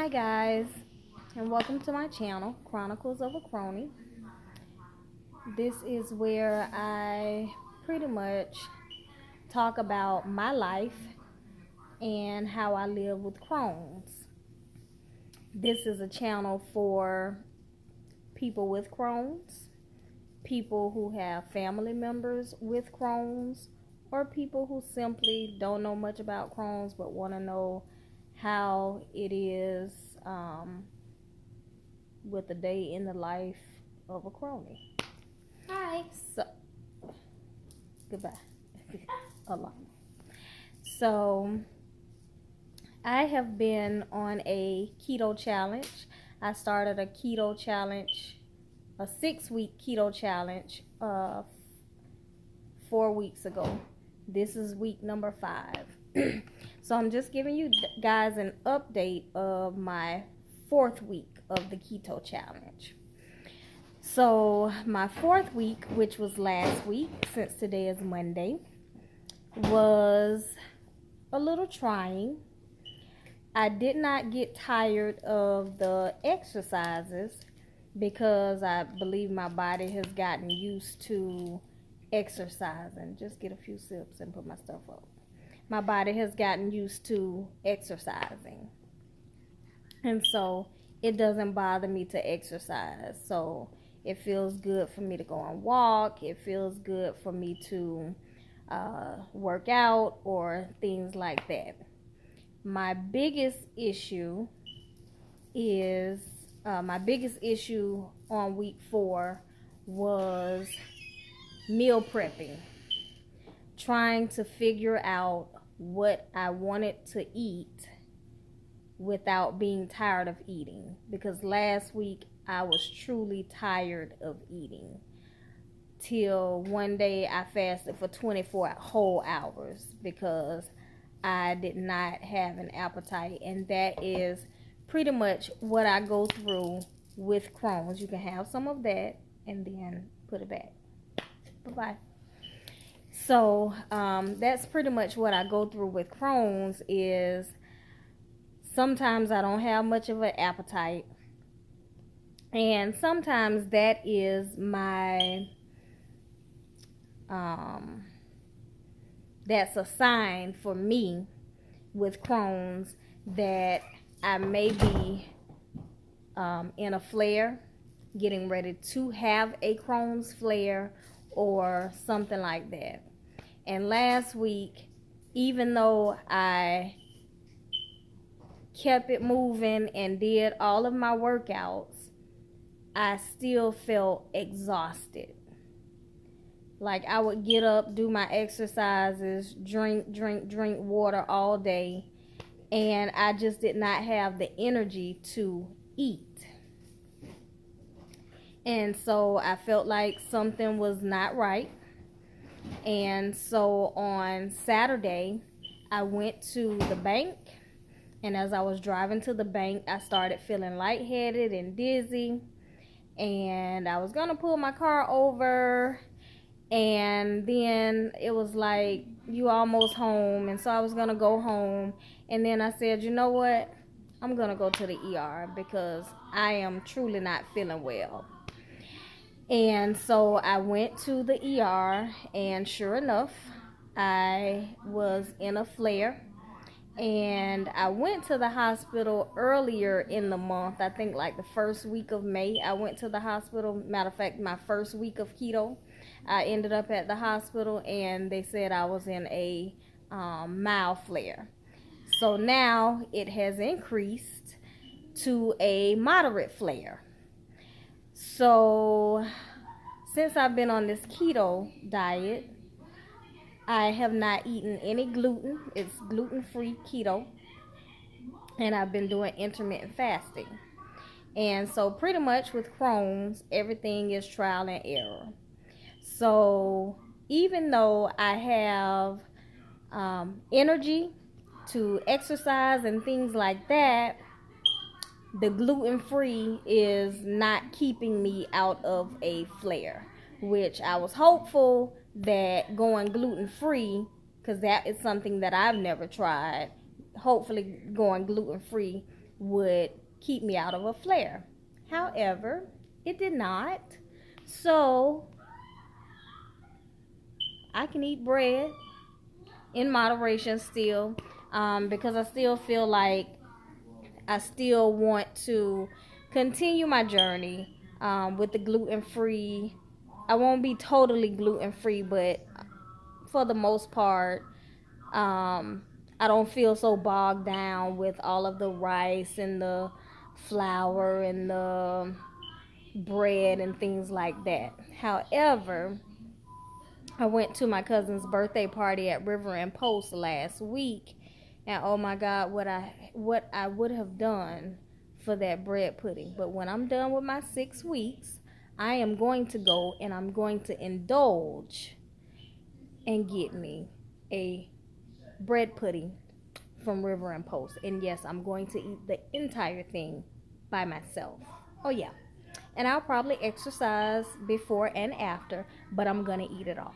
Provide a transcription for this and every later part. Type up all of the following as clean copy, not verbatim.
Hi guys, and welcome to my channel, Chronicles of a Crony. This is where I pretty much talk about my life and how I live with Crohn's. This is a channel for people with Crohn's, people who have family members with Crohn's, or people who simply don't know much about Crohn's but want to know how it is with a day in the life of a crony. Hi. So, goodbye. Alone. So, I have been on a keto challenge. I started a keto challenge, a 6-week keto challenge, 4 weeks ago. This is week number 5. So I'm just giving you guys an update of my 4th week of the keto challenge. So my 4th week, which was last week, since today is Monday, was a little trying. I did not get tired of the exercises because I believe my body has gotten used to exercising. Just get a few sips and put my stuff up. My body has gotten used to exercising, and so it doesn't bother me to exercise. So it feels good for me to go and walk. It feels good for me to work out or things like that. My biggest issue on week 4 was meal prepping, trying to figure out what I wanted to eat without being tired of eating, because last week I was truly tired of eating till one day I fasted for 24 whole hours because I did not have an appetite. And that is pretty much what I go through with Crohn's. You can have some of that and then put it back. Bye-bye. So that's pretty much what I go through with Crohn's. Is sometimes I don't have much of an appetite, and sometimes that is my that's a sign for me with Crohn's that I may be in a flare, getting ready to have a Crohn's flare or something like that. And last week, even though I kept it moving and did all of my workouts, I still felt exhausted. Like I would get up, do my exercises, drink water all day, and I just did not have the energy to eat. And so I felt like something was not right. And so on Saturday, I went to the bank, and as I was driving to the bank, I started feeling lightheaded and dizzy, and I was gonna pull my car over, and then it was like, you almost home, and so I was gonna go home, and then I said, you know what, I'm gonna go to the ER because I am truly not feeling well. And so I went to the ER, and sure enough, I was in a flare. And I went to the hospital earlier in the month. I think like the first week of May, I went to the hospital. Matter of fact, my first week of keto, I ended up at the hospital, and they said I was in a mild flare. So now it has increased to a moderate flare. So since I've been on this keto diet, I have not eaten any gluten. It's gluten-free keto. And I've been doing intermittent fasting. And so pretty much with Crohn's, everything is trial and error. So even though I have energy to exercise and things like that, the gluten-free is not keeping me out of a flare, which I was hopeful that going gluten-free, because that is something that I've never tried, hopefully going gluten-free would keep me out of a flare. However, it did not. So I can eat bread in moderation still, because I still feel like I still want to continue my journey with the gluten free. I won't be totally gluten free, but for the most part, I don't feel so bogged down with all of the rice and the flour and the bread and things like that. However, I went to my cousin's birthday party at River and Post last week, and oh my God, what I would have done for that bread pudding. But when I'm done with my 6 weeks, I am going to go and I'm going to indulge and get me a bread pudding from River and Post. And yes, I'm going to eat the entire thing by myself. Oh yeah. And I'll probably exercise before and after, but I'm gonna eat it all.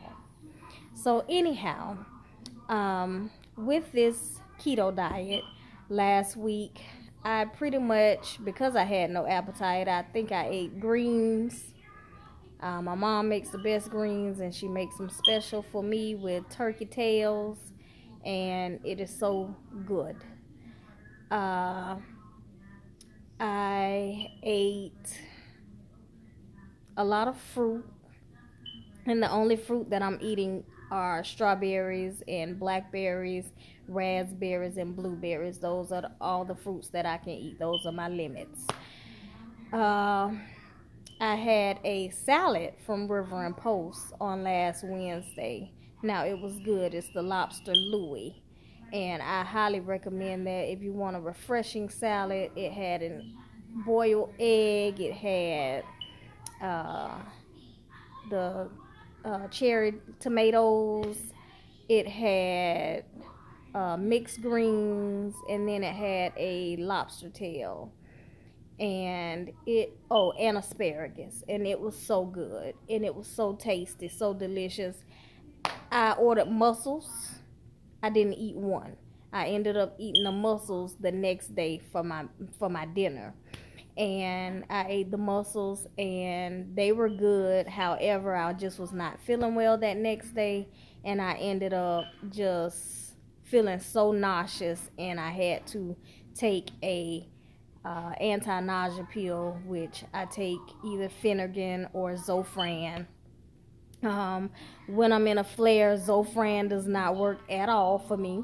So anyhow, with this keto diet, last week I pretty much, because I had no appetite, I think I ate greens. My mom makes the best greens, and she makes them special for me with turkey tails, and it is so good. Uh, I ate a lot of fruit, and the only fruit that I'm eating are strawberries and blackberries, raspberries, and blueberries. Those are all the fruits that I can eat. Those are my limits. Uh, I had a salad from River and Post on last Wednesday. Now, it was good. It's the lobster Louis. And I highly recommend that if you want a refreshing salad. It had a boiled egg. It had uh, the cherry tomatoes. It had mixed greens, and then it had a lobster tail, and and asparagus, and it was so good, and it was so tasty, so delicious. I ordered mussels. I didn't eat one. I ended up eating the mussels the next day for my dinner, and I ate the mussels and they were good. However, I just was not feeling well that next day, and I ended up just feeling so nauseous, and I had to take a anti-nausea pill, which I take either Phenergan or Zofran. When I'm in a flare, Zofran does not work at all for me.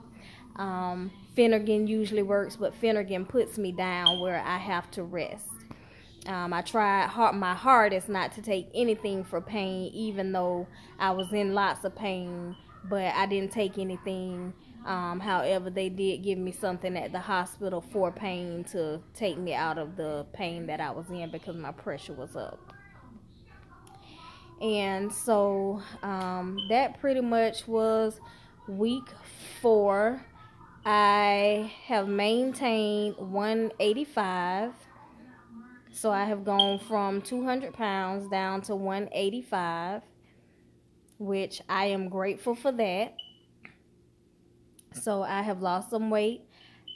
Phenergan usually works, but Phenergan puts me down where I have to rest. I tried my hardest not to take anything for pain, even though I was in lots of pain, but I didn't take anything. However, they did give me something at the hospital for pain to take me out of the pain that I was in because my pressure was up. And so that pretty much was week 4. I have maintained 185. So I have gone from 200 pounds down to 185, which I am grateful for that. So I have lost some weight.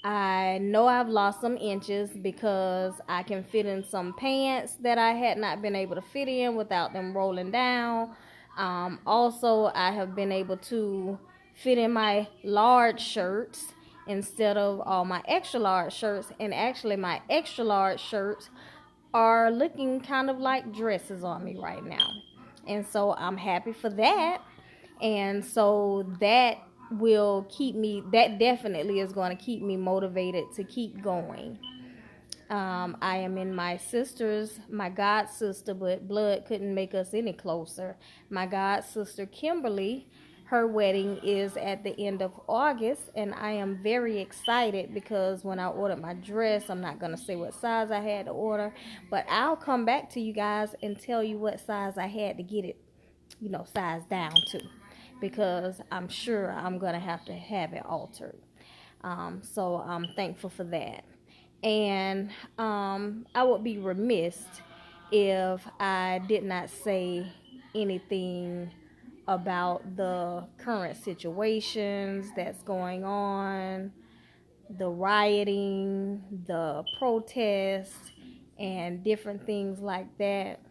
I know I've lost some inches because I can fit in some pants that I had not been able to fit in without them rolling down. Also, I have been able to fit in my large shirts instead of all my extra large shirts. And actually, my extra large shirts are looking kind of like dresses on me right now. And so I'm happy for that. And so that definitely is going to keep me motivated to keep going. I am in my god sister, but blood couldn't make us any closer. My god sister Kimberly, her wedding is at the end of August, and I am very excited because when I ordered my dress, I'm not going to say what size I had to order, but I'll come back to you guys and tell you what size I had to get it, sized down to, because I'm sure I'm going to have it altered. So I'm thankful for that. And I would be remiss if I did not say anything about the current situations that's going on the rioting, the protests, and different things like that,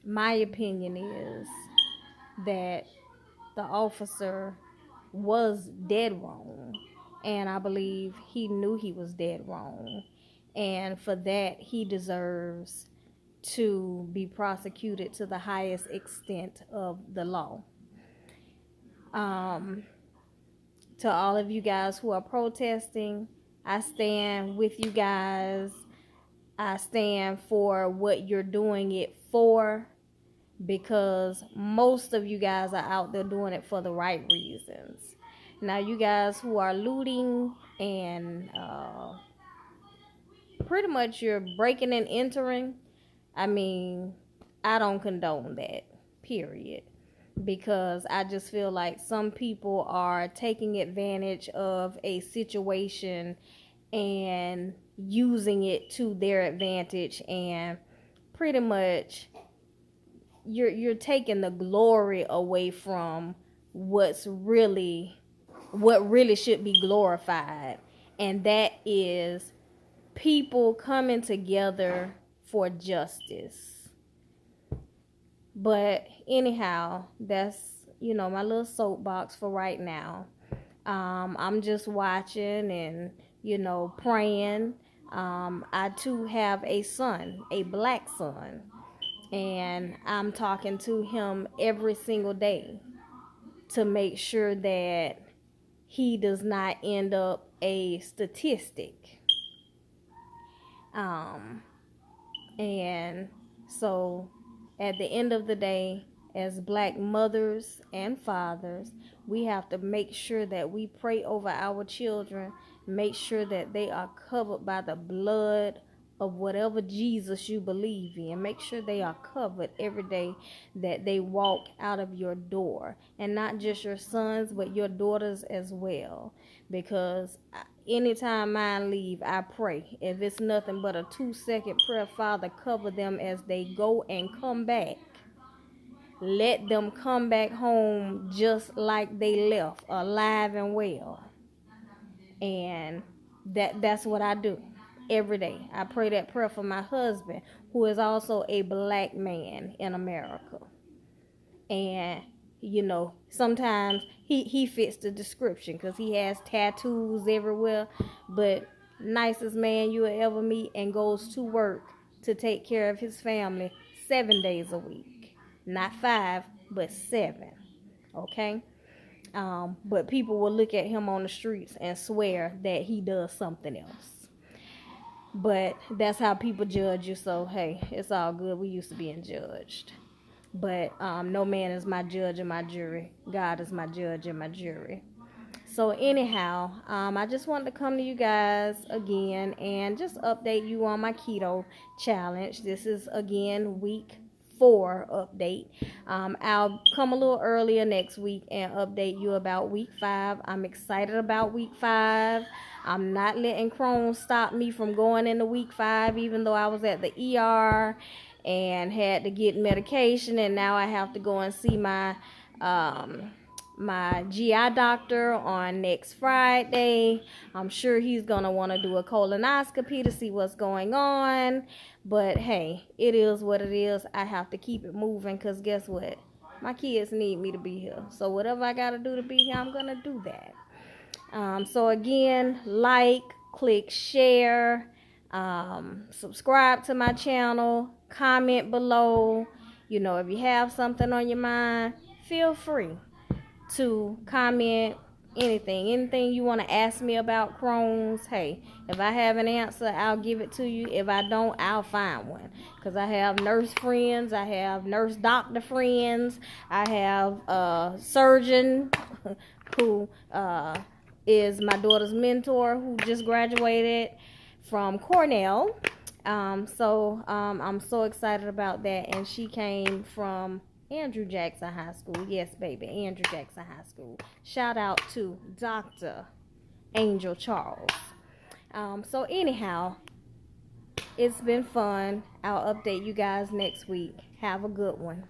my opinion is that the officer was dead wrong, and I believe he knew he was dead wrong, and for that he deserves to be prosecuted to the highest extent of the law. To all of you guys who are protesting, I stand with you guys. I stand for what you're doing it for, because most of you guys are out there doing it for the right reasons. Now, you guys who are looting and pretty much you're breaking and entering, I mean, I don't condone that, period. Because I just feel like some people are taking advantage of a situation and using it to their advantage, and pretty much you're taking the glory away from what really should be glorified, and that is people coming together for justice. But anyhow, that's, my little soapbox for right now. I'm just watching and, praying. I too have a son, a black son, and I'm talking to him every single day to make sure that he does not end up a statistic. And so at the end of the day, as black mothers and fathers, we have to make sure that we pray over our children, make sure that they are covered by the blood of whatever Jesus you believe in. Make sure they are covered every day that they walk out of your door, and not just your sons, but your daughters as well. Because anytime mine leave, I pray. If it's nothing but a 2-second prayer, Father, cover them as they go and come back. Let them come back home just like they left, alive and well. And that's what I do every day. I pray that prayer for my husband, who is also a black man in America. And, sometimes he fits the description because he has tattoos everywhere. But nicest man you will ever meet, and goes to work to take care of his family 7 days a week. Not 5, but 7. Okay? But people will look at him on the streets and swear that he does something else. But that's how people judge you. So, hey, it's all good. We used to being judged. But no man is my judge and my jury. God is my judge and my jury. So anyhow, I just wanted to come to you guys again and just update you on my keto challenge. This is, again, week 4 update. I'll come a little earlier next week and update you about week 5. I'm excited about week 5. I'm not letting Crohn's stop me from going into week 5, even though I was at the ER and had to get medication, and now I have to go and see my GI doctor on next Friday. I'm sure he's gonna want to do a colonoscopy to see what's going on, but hey, it is what it is. I have to keep it moving, because guess what, my kids need me to be here. So whatever I gotta do to be here, I'm gonna do that. So again, like, click share, subscribe to my channel, comment below. If you have something on your mind, feel free to comment anything you want to ask me about Crohn's. Hey, if I have an answer, I'll give it to you. If I don't, I'll find one, because I have nurse friends, I have nurse doctor friends, I have a surgeon who is my daughter's mentor, who just graduated from Cornell. So I'm so excited about that. And she came from Andrew Jackson High School. Yes, baby, Andrew Jackson High School. Shout out to Dr. Angel Charles. So anyhow, it's been fun. I'll update you guys next week. Have a good one.